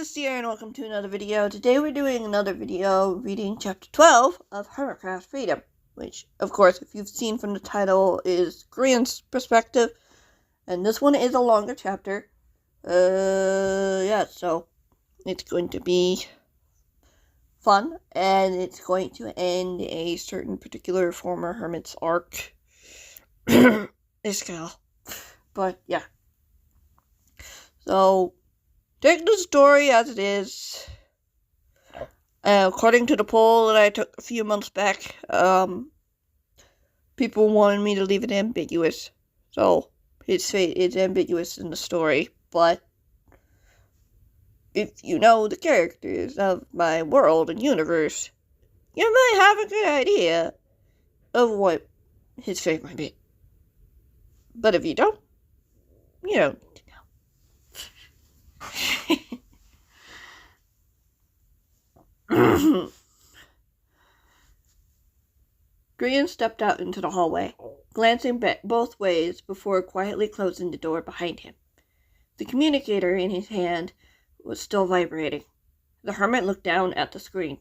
it's Dear and welcome to another video. Today we're doing another video reading chapter 12 of Hermitcraft Freedom, which, of course, if you've seen from the title, is Grian's perspective, and this one is a longer chapter. So it's going to be fun, and it's going to end a certain particular former hermit's arc. But yeah. So, take the story as it is. According to the poll that I took a few months back, people wanted me to leave it ambiguous. So, his fate is ambiguous in the story, but if you know the characters of my world and universe, you might have a good idea of what his fate might be. But if you don't, you don't need to know. Grian stepped out into the hallway, glancing both ways before quietly closing the door behind him. The communicator in his hand was still vibrating. The hermit looked down at the screen.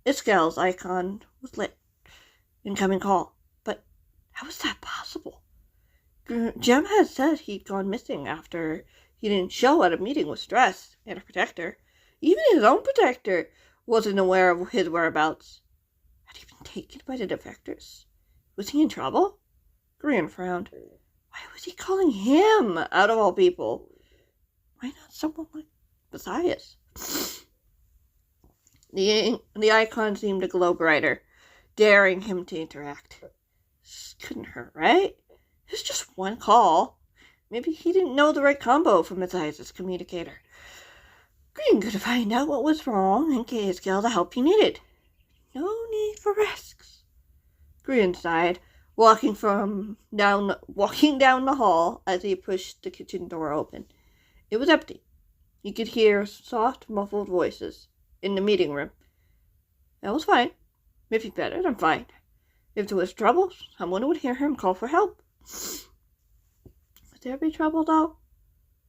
Iskel's icon was lit. Incoming call. But how was that possible? Jem had said he'd gone missing after he didn't show at a meeting with Stress and a protector. Even his own protector wasn't aware of his whereabouts. Had he been taken by the defectors? Was he in trouble? Grian frowned. Why was he calling him, out of all people? Why not someone like Matthias? The icon seemed to glow brighter, daring him to interact. This couldn't hurt, right? It was just one call. Maybe he didn't know the right combo for Matthias' communicator. Grian could find out what was wrong and get Iskel the help he needed. No need for risks. Grian sighed, walking down the hall as he pushed the kitchen door open. It was empty. He could hear soft, muffled voices in the meeting room. That was fine. If he better, then fine. If there was trouble, someone would hear him call for help. Would there be trouble, though?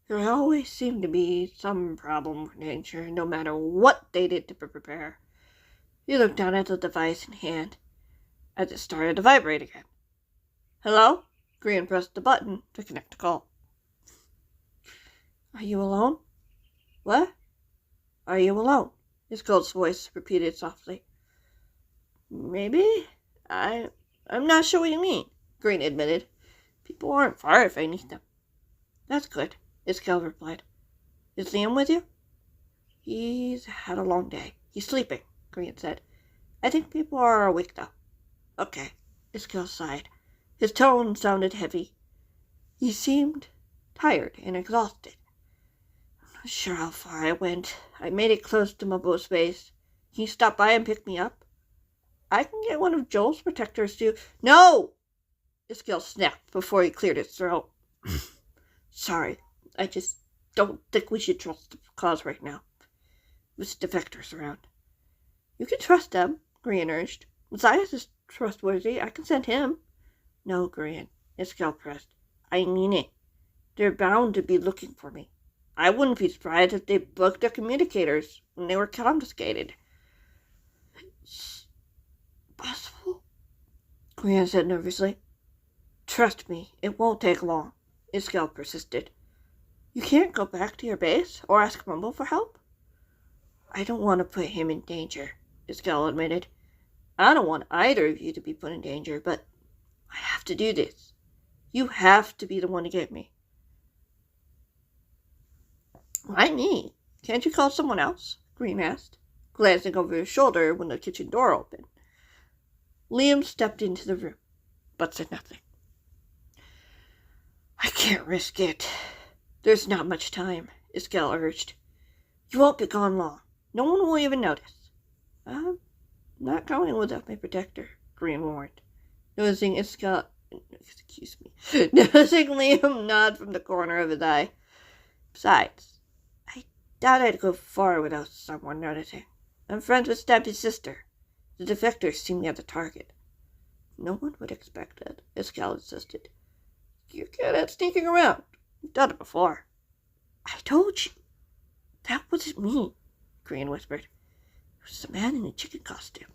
There always seemed to be some problem with nature, no matter what they did to prepare. He looked down at the device in hand as it started to vibrate again. Hello? Grian pressed the button to connect the call. Are you alone? What? Are you alone? Iskel's voice repeated softly. Maybe? I'm not sure what you mean, Grian admitted. People aren't far if I need them. That's good, Iskel replied. Is Liam with you? He's had a long day. He's sleeping, Grian said. I think people are awake though. Okay, Iskel sighed. His tone sounded heavy. He seemed tired and exhausted. I'm not sure how far I went. I made it close to Mabo's base. Can you stop by and pick me up? I can get one of Joel's protectors to... No! Iskel snapped before he cleared his throat. Sorry, I just don't think we should trust the cause right now. With defectors around. You can trust them, Grian urged. Matthias is trustworthy. I can send him. No, Grian, Iskel pressed. I mean it. They're bound to be looking for me. I wouldn't be surprised if they bugged their communicators when they were confiscated. It's possible, Grian said nervously. Trust me, it won't take long, Iskel persisted. You can't go back to your base or ask Mumble for help? I don't want to put him in danger, Iskel admitted. I don't want either of you to be put in danger, but I have to do this. You have to be the one to get me. Why me? Can't you call someone else? Grian asked, glancing over his shoulder when the kitchen door opened. Liam stepped into the room, but said nothing. I can't risk it. There's not much time, Iskel urged. You won't be gone long. No one will even notice. I'm not going without my protector, Grian warned, noticing Liam nod from the corner of his eye. Besides, I doubt I'd go far without someone noticing. I'm friends with Stampy's sister. The defectors see me as a target. No one would expect it, Iskel insisted. You're good at sneaking around. You've done it before. I told you. That wasn't me, Grian whispered. It was the man in the chicken costume.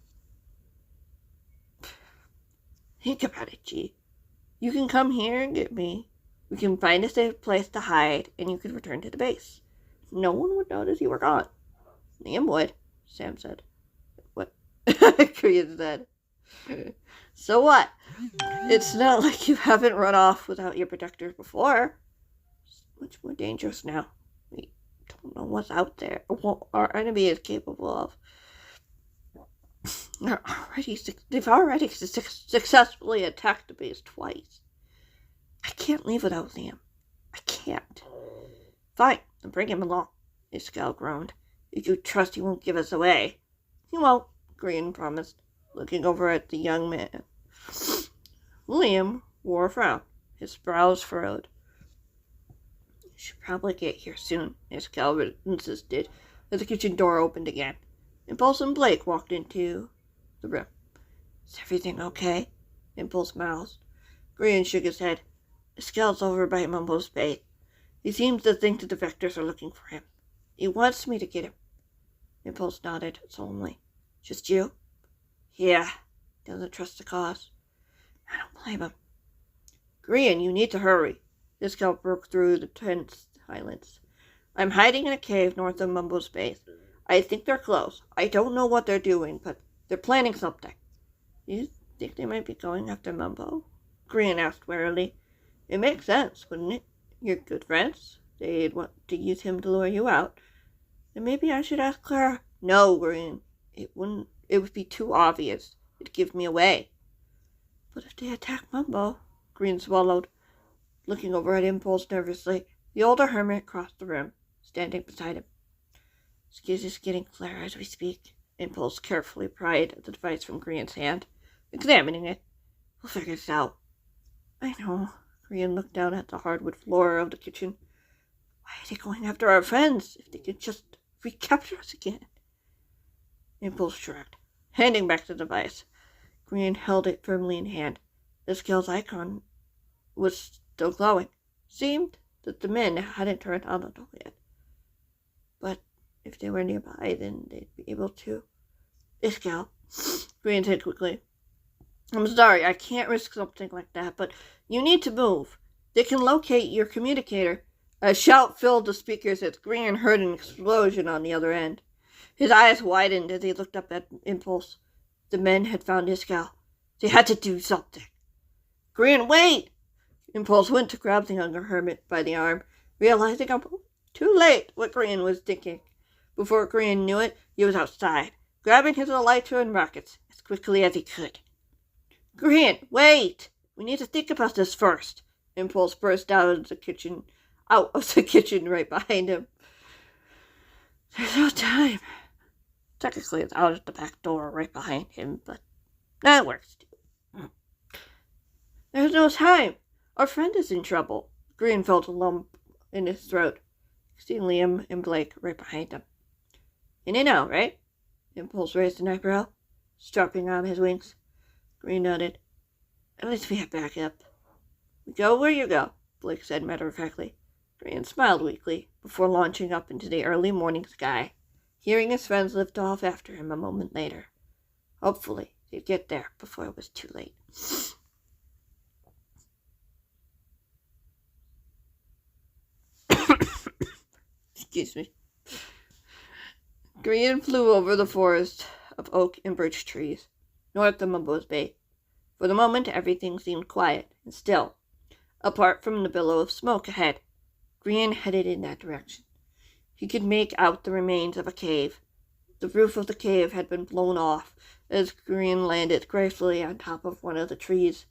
Think about it, G. You can come here and get me. We can find a safe place to hide, and you can return to the base. No one would notice you were gone. Liam would, Sam said. What? Grian said. So what? It's not like you haven't run off without your protectors before. It's much more dangerous now. We don't know what's out there, or what our enemy is capable of. They've already successfully attacked the base twice. I can't leave without Liam. I can't. Fine, then bring him along, Iskall groaned. If you trust he won't give us away. He won't, Grian promised, looking over at the young man. Liam wore a frown, his brows furrowed. You should probably get here soon, Iskall insisted, as the kitchen door opened again. Impulse and Blake walked into the room. Is everything okay? Impulse mouthed. Grian shook his head. Iskall's over by Mumbo's base. He seems to think the defectors are looking for him. He wants me to get him. Impulse nodded solemnly. Just you? Yeah. Doesn't trust the cause. I don't blame him. Grian, you need to hurry. Iskall broke through the tense silence. I'm hiding in a cave north of Mumbo's base. I think they're close. I don't know what they're doing, but they're planning something. You think they might be going after Mumbo? Grian asked warily. It makes sense, wouldn't it? You're good friends. They'd want to use him to lure you out. Then maybe I should ask Clara. No, Grian. It would be too obvious. It'd give me away. But if they attack Mumbo, Grian swallowed, looking over at Impulse nervously. The older hermit crossed the room, standing beside him. Skiz is getting Clara as we speak. Impulse carefully pried the device from Grian's hand, examining it. We'll figure this out. I know. Grian looked down at the hardwood floor of the kitchen. Why are they going after our friends if they could just recapture us again? Impulse shrugged, handing back the device. Grian held it firmly in hand. The skill's icon was still glowing. Seemed that the men hadn't turned on the door yet. But if they were nearby, then they'd be able to. Iskall, Grian said quickly. I'm sorry, I can't risk something like that, but you need to move. They can locate your communicator. A shout filled the speakers as Grian heard an explosion on the other end. His eyes widened as he looked up at Impulse. The men had found Iskall. They had to do something. Grian, wait! Impulse went to grab the younger hermit by the arm, realizing too late what Grian was thinking. Before Grian knew it, he was outside, grabbing his elytra and rockets as quickly as he could. Grian, wait! We need to think about this first. Impulse burst out of the kitchen right behind him. There's no time. Technically, it's out of the back door right behind him, but that works too. There's no time. Our friend is in trouble. Grian felt a lump in his throat, seeing Liam and Blake right behind him. In and out, right? Impulse raised an eyebrow, strapping on his wings. Grian nodded. At least we have backup. We go where you go, Blake said matter-of-factly. Grian smiled weakly before launching up into the early morning sky, hearing his friends lift off after him a moment later. Hopefully, they'd get there before it was too late. Excuse me. Grian flew over the forest of oak and birch trees, north of Mumbo's Bay. For the moment, everything seemed quiet and still, apart from the billow of smoke ahead. Grian headed in that direction. He could make out the remains of a cave. The roof of the cave had been blown off as Grian landed gracefully on top of one of the trees.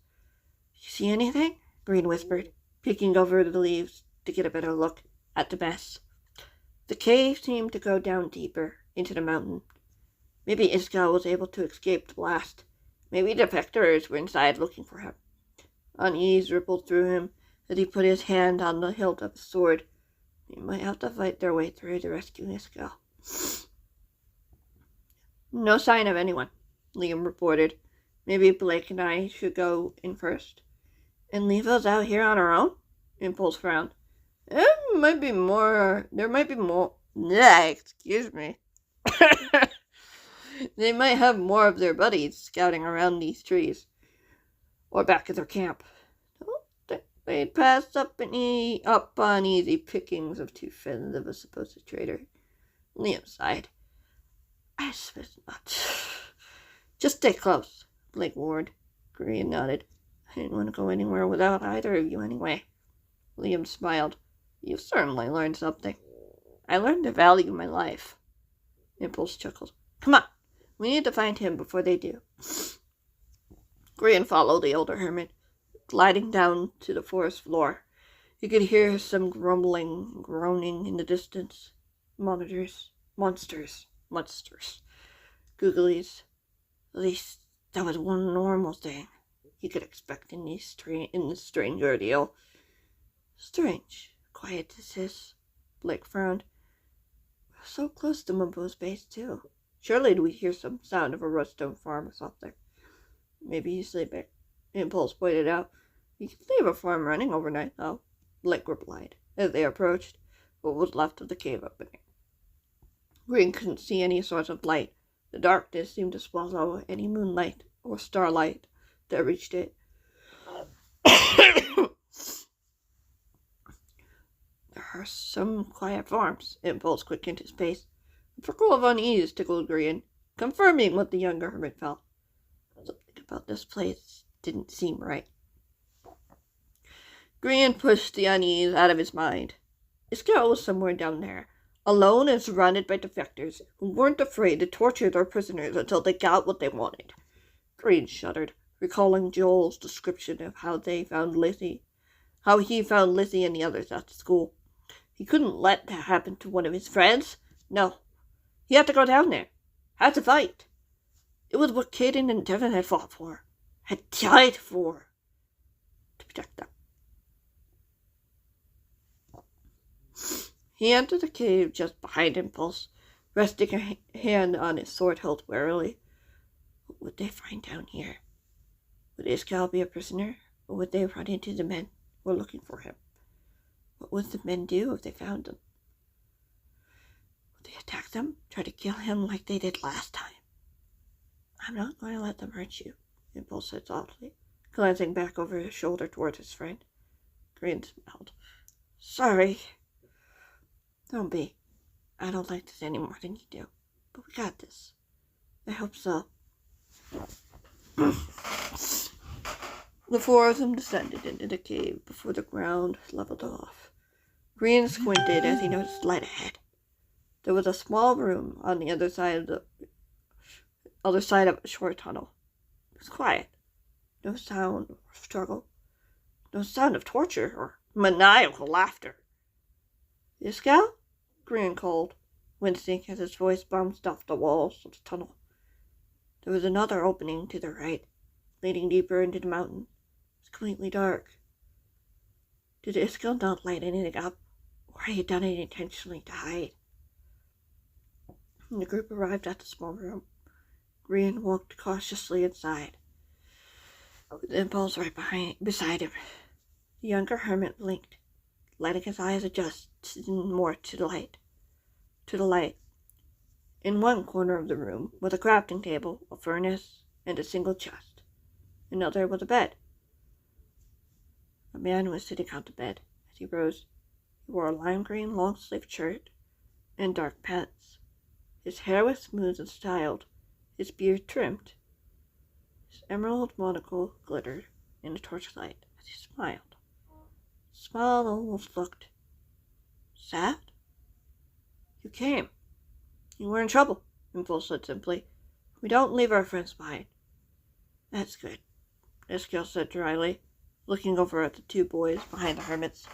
You see anything? Grian whispered, peeking over the leaves to get a better look at the mess. The cave seemed to go down deeper into the mountain. Maybe Iskall was able to escape the blast. Maybe the defectors were inside looking for him. Unease rippled through him as he put his hand on the hilt of his sword. They might have to fight their way through to rescue Iskall. No sign of anyone, Liam reported. Maybe Blake and I should go in first. And leave us out here on our own? Impulse frowned. There might be more Yeah, excuse me. They might have more of their buddies scouting around these trees, or back at their camp. They'd pass up on easy pickings of 2 friends of a supposed traitor. Liam sighed. I suppose not. Just stay close, Blake warned. Grian nodded. I didn't want to go anywhere without either of you anyway. Liam smiled. You certainly learned something. I learned to value my life. Impulse chuckled. Come on. We need to find him before they do. Grian followed the older hermit, gliding down to the forest floor. He could hear some grumbling, groaning in the distance. Monsters. Googlies. At least that was one normal thing you could expect in this strange ordeal. Strange. Quiet this is. Blake frowned. We're so close to Mumbo's base, too. Surely we'd hear some sound of a ruststone farm or something. Maybe he's sleeping. Impulse pointed out. You can leave a farm running overnight, though. Blake replied, as they approached what was left of the cave opening. Grian couldn't see any source of light. The darkness seemed to swallow any moonlight or starlight that reached it. There are some quiet farms. Impulse quickened his pace. A prickle of unease tickled Grian, confirming what the younger hermit felt. Something about this place didn't seem right. Grian pushed the unease out of his mind. Iskel was somewhere down there, alone and surrounded by defectors who weren't afraid to torture their prisoners until they got what they wanted. Grian shuddered, recalling Joel's description of how he found Lizzie and the others at school. He couldn't let that happen to one of his friends. No. He had to go down there. Had to fight. It was what Caden and Devin had fought for. Had died for. To protect them. He entered the cave just behind Impulse, resting a hand on his sword hilt warily. What would they find down here? Would Iskel be a prisoner, or would they run into the men who were looking for him? What would the men do if they found him? Would they attack them, try to kill him like they did last time? I'm not going to let them hurt you, Impulse said softly, glancing back over his shoulder toward his friend. Grian smiled. Sorry. Don't be. I don't like this any more than you do. But we got this. I hope so. The 4 of them descended into the cave before the ground leveled off. Grian squinted as he noticed light ahead. There was a small room on the other side of a short tunnel. It was quiet. No sound of struggle. No sound of torture or maniacal laughter. Iskel? Grian called, wincing as his voice bounced off the walls of the tunnel. There was another opening to the right, leading deeper into the mountain. It was completely dark. Did Iskel not light anything up, or had he done it intentionally to hide? When the group arrived at the small room, Grian walked cautiously inside, with Impulse right beside him. The younger hermit blinked, letting his eyes adjust more to the light. In one corner of the room was a crafting table, a furnace, and a single chest. Another was a bed. A man was sitting on the bed. As he rose, he wore a lime green long-sleeved shirt and dark pants. His hair was smooth and styled, his beard trimmed. His emerald monocle glittered in the torchlight as he smiled. The smile almost looked sad. You came. You were in trouble, Impulse said simply. We don't leave our friends behind. That's good, Iskel said dryly, looking over at the 2 boys behind the hermits.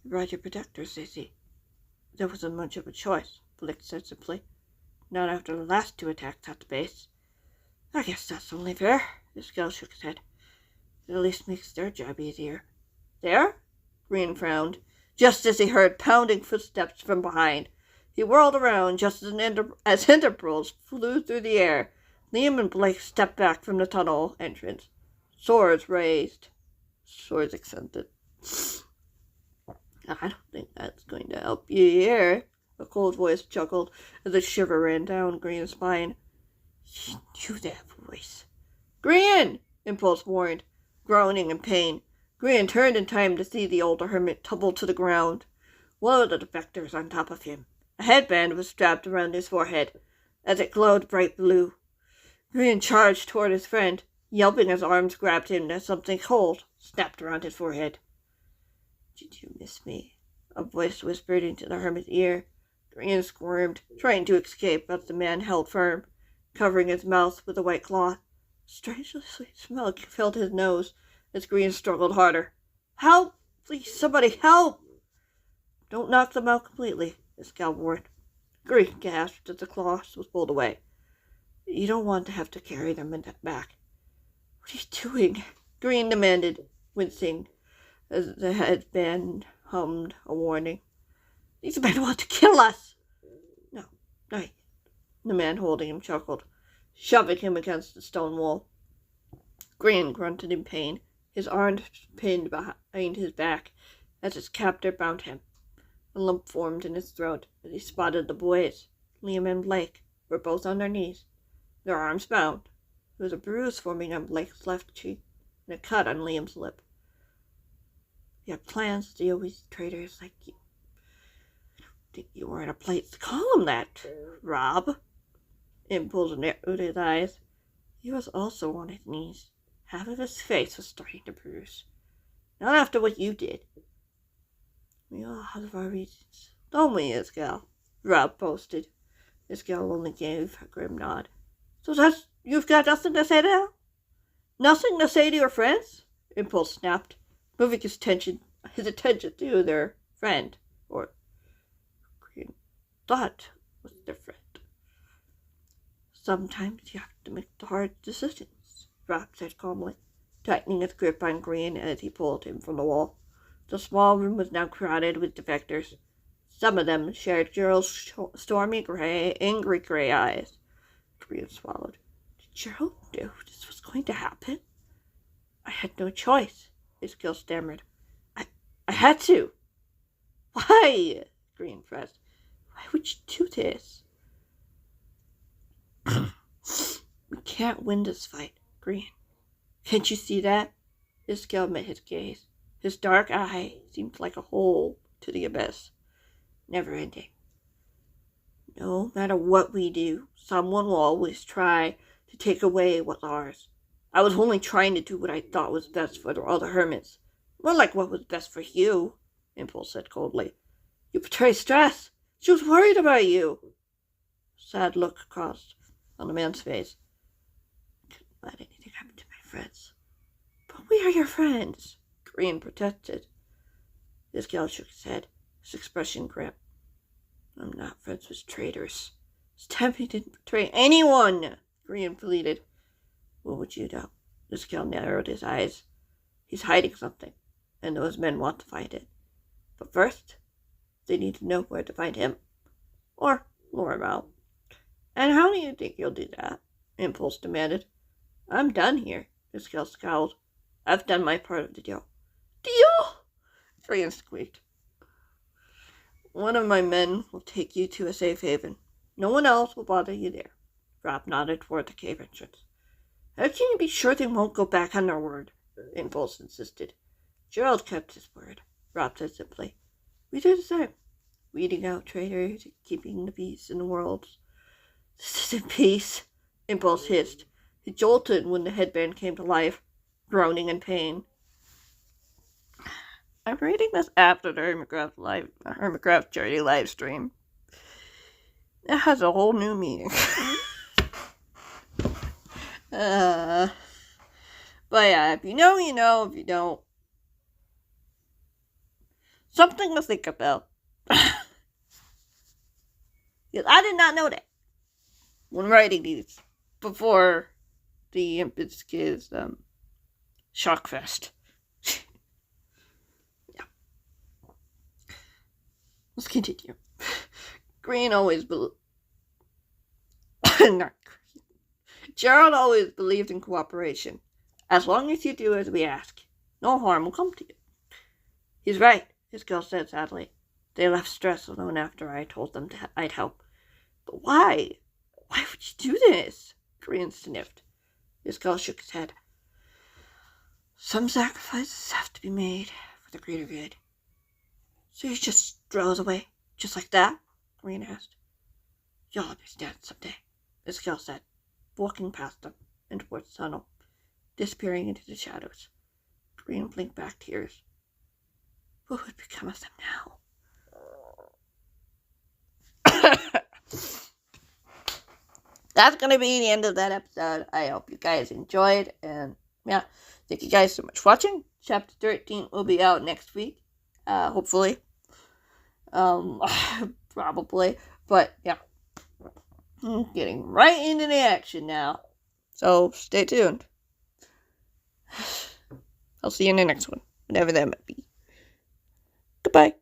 You brought your protectors, Izzy. There wasn't much of a choice, Blake said simply. Not after the last 2 attacks at the base. I guess that's only fair, Iskel shook his head. It at least makes their job easier. There? Grian frowned, just as he heard pounding footsteps from behind. He whirled around just as Hinterpearls flew through the air. Liam and Blake stepped back from the tunnel entrance, swords raised, swords extended. I don't think that's going to help you here, A cold voice chuckled as a shiver ran down Grian's spine. She knew that voice. Grian! Impulse warned, groaning in pain. Grian turned in time to see the older hermit tumble to the ground. One of the defectors on top of him. A headband was strapped around his forehead, as it glowed bright blue. Grian charged toward his friend, yelping as arms grabbed him as something cold snapped around his forehead. Did you miss me? A voice whispered into the hermit's ear. Grian squirmed, trying to escape, but the man held firm, covering his mouth with a white cloth. A strangely sweet smell filled his nose as Grian struggled harder. Help! Please, somebody help! Don't knock them out completely, the scout warned. Grian gasped as the cloth was pulled away. You don't want to have to carry them back. What are you doing? Grian demanded, wincing, as the headband hummed a warning. These men want to kill us! No, not yet. The man holding him chuckled, shoving him against the stone wall. Grian grunted in pain, his arms pinned behind his back as his captor bound him. A lump formed in his throat as he spotted the boys. Liam and Blake were both on their knees, their arms bound. There was a bruise forming on Blake's left cheek and a cut on Liam's lip. You had plans to deal with traitors like you. I don't think you were in a place to call him that, Rob. Impulse narrowed his eyes. He was also on his knees. Half of his face was starting to bruise. Not after what you did. We all have our reasons, don't we, Isgal? Rob boasted. Isgal only gave a grim nod. So you've got nothing to say now? Nothing to say to your friends? Impulse snapped, moving his attention to their friend, or Grian thought was their friend. Sometimes you have to make the hard decisions, Rob said calmly, tightening his grip on Grian as he pulled him from the wall. The small room was now crowded with defectors. Some of them shared Gerald's stormy angry gray eyes. Grian swallowed. Did Gerald know this was going to happen? I had no choice, Isgal stammered. I had to. Why? Grian pressed. Why would you do this? We can't win this fight, Grian. Can't you see that? Isgal met his gaze. His dark eye seemed like a hole to the abyss, never ending. No matter what we do, someone will always try to take away what's ours. I was only trying to do what I thought was best for the other hermits. More like what was best for you, Impulse said coldly. You betray Stress. She was worried about you. A sad look crossed on the man's face. I couldn't let anything happen to my friends. But we are your friends, Grian protested. Isgal shook his head, his expression grim. I'm not friends with traitors. Stampy didn't betray anyone, Grian pleaded. What would you do? Isgal narrowed his eyes. He's hiding something, and those men want to find it. But first, they need to know where to find him. Or lure him out. And how do you think you'll do that? Impulse demanded. I'm done here, Isgal scowled. I've done my part of the deal. Deal? Grian squeaked. One of my men will take you to a safe haven. No one else will bother you there. Rob nodded toward the cave entrance. How can you be sure they won't go back on their word? Impulse insisted. Gerald kept his word, Rob said simply. We do the same. Weeding out traitors, keeping the peace in the world. This isn't peace, Impulse hissed. He jolted when the headband came to life, groaning in pain. I'm reading this after the Hermitcraft charity live stream. It has a whole new meaning. But yeah, if you know, you know. If you don't, something to think about. Because I did not know that when writing these before the Impid's Kids Shockfest. Yeah. Let's continue. Grian always Gerald always believed in cooperation. As long as you do as we ask, no harm will come to you. He's right, his girl said sadly. They left Stress alone after I told them I'd help. But why? Why would you do this? Grian sniffed. The skull shook his head. Some sacrifices have to be made for the greater good. So you just drove away, just like that? Grian asked. You'll understand someday, the skull said, walking past them and towards the tunnel, disappearing into the shadows. Grian blinked back tears. What would become of them now? That's going to be the end of that episode. I hope you guys enjoyed. And yeah, thank you guys so much for watching. Chapter 13 will be out next week. Hopefully. Probably. But yeah. I'm getting right into the action now. So stay tuned. I'll see you in the next one. Whatever that might be. Goodbye.